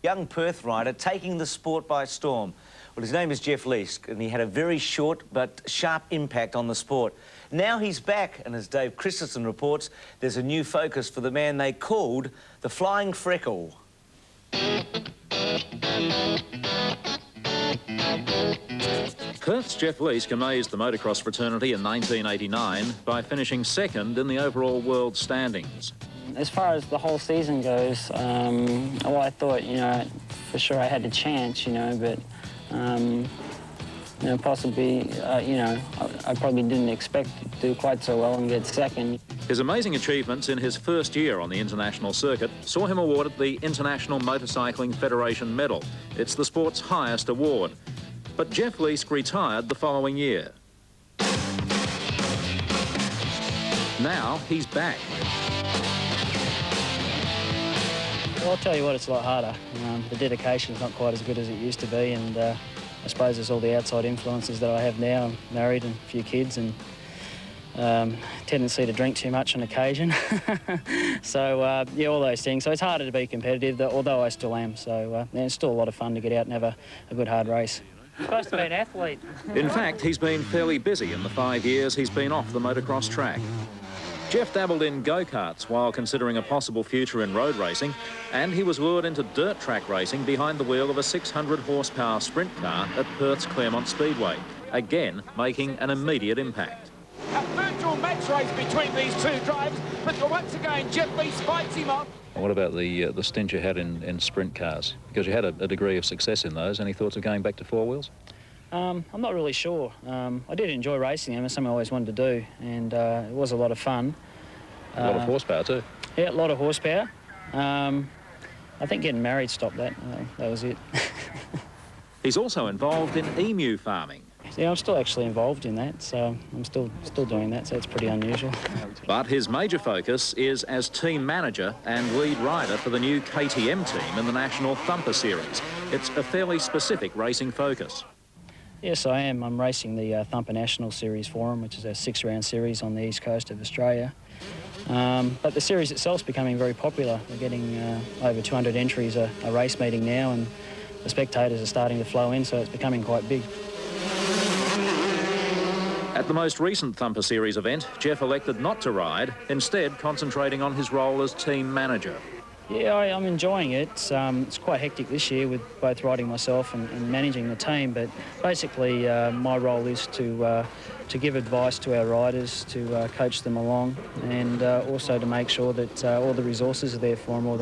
young Perth rider taking the sport by storm. Well, his name is Jeff Leisk, and he had a very short but sharp impact on the sport. Now he's back, and as Dave Christensen reports, there's a new focus for the man they called the Flying Freckle. Perth's Jeff Leisk amazed the motocross fraternity in 1989 by finishing second in the overall world standings. As far as the whole season goes, well, I thought, for sure I had a chance, but, possibly, I probably didn't expect to do quite so well and get second. His amazing achievements in his first year on the international circuit saw him awarded the International Motorcycling Federation Medal. It's the sport's highest award. But Jeff Leisk retired the following year. Now he's back. Well, I'll tell you what, it's a lot harder. The dedication's not quite as good as it used to be, and I suppose there's all the outside influences that I have now. I'm married and a few kids, and tendency to drink too much on occasion. So, yeah, all those things. So it's harder to be competitive, although I still am. So it's still a lot of fun to get out and have a good hard race. You're supposed to be an athlete. In fact, he's been fairly busy in the 5 years he's been off the motocross track. Jeff dabbled in go-karts while considering a possible future in road racing, and he was lured into dirt track racing behind the wheel of a 600-horsepower sprint car at Perth's Claremont Speedway, again making an immediate impact. A virtual match race between these two drivers, but once again Jeff Leisk fights him off. What about the stint you had in sprint cars? Because you had a degree of success in those. Any thoughts of going back to four wheels? I'm not really sure. I did enjoy racing them. It's something I always wanted to do, and it was a lot of fun. A lot of horsepower too. Yeah, a lot of horsepower. I think getting married stopped that. That was it. He's also involved in emu farming. Yeah, I'm still actually involved in that, so I'm still doing that, so it's pretty unusual. But his major focus is as team manager and lead rider for the new KTM team in the National Thumper Series. It's a fairly specific racing focus. Yes, I am. I'm racing the Thumper National Series for them, which is a 6-round series on the east coast of Australia. But the series itself is becoming very popular. We're getting over 200 entries a race meeting now, and the spectators are starting to flow in, so it's becoming quite big. At the most recent Thumper Series event, Jeff elected not to ride, instead concentrating on his role as team manager. Yeah, I'm enjoying it. It's quite hectic this year with both riding myself and managing the team, but basically my role is to give advice to our riders, to coach them along, and also to make sure that all the resources are there for them, all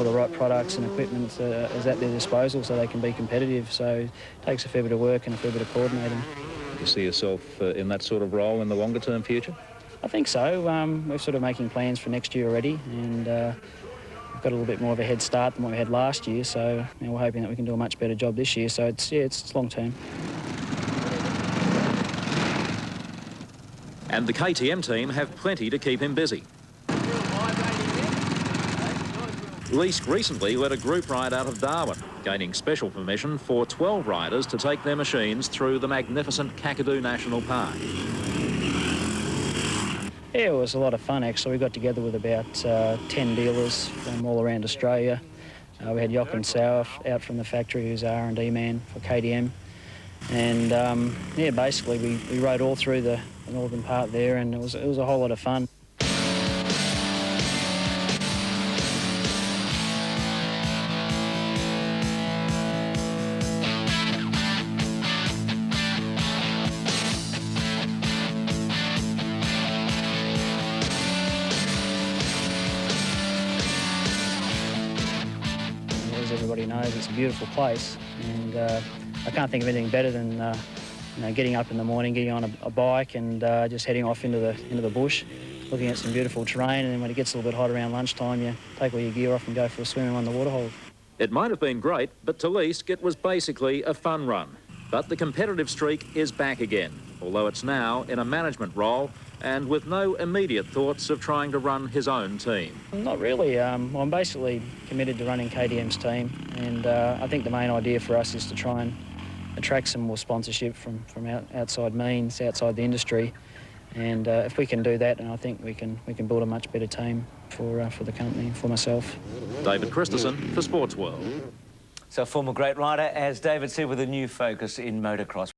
the right products and equipment is at their disposal so they can be competitive. So it takes a fair bit of work and a fair bit of coordinating. Do you see yourself in that sort of role in the longer-term future? I think so. We're sort of making plans for next year already, and we've got a little bit more of a head start than what we had last year, so we're hoping that we can do a much better job this year. So it's long-term. And the KTM team have plenty to keep him busy. Leisk recently led a group ride out of Darwin, gaining special permission for 12 riders to take their machines through the magnificent Kakadu National Park. Yeah, it was a lot of fun, actually. We got together with about 10 dealers from all around Australia. We had Jochen Sauer out from the factory, who's our R&D man for KTM. And, yeah, basically we rode all through the northern part there, and it was a whole lot of fun. As everybody knows, it's a beautiful place, and I can't think of anything better than getting up in the morning, getting on a bike, and just heading off into the bush, looking at some beautiful terrain. And then when it gets a little bit hot around lunchtime, you take all your gear off and go for a swim on the waterhole. It might have been great, but to Leisk it was basically a fun run. But the competitive streak is back again, although it's now in a management role and with no immediate thoughts of trying to run his own team. Not really. I'm basically committed to running KTM's team, and I think the main idea for us is to try and attract some more sponsorship from outside means, outside the industry. And if we can do that, then I think we can build a much better team for the company, for myself. David Christensen for Sportsworld. So a former great rider, as David said, with a new focus in motocross.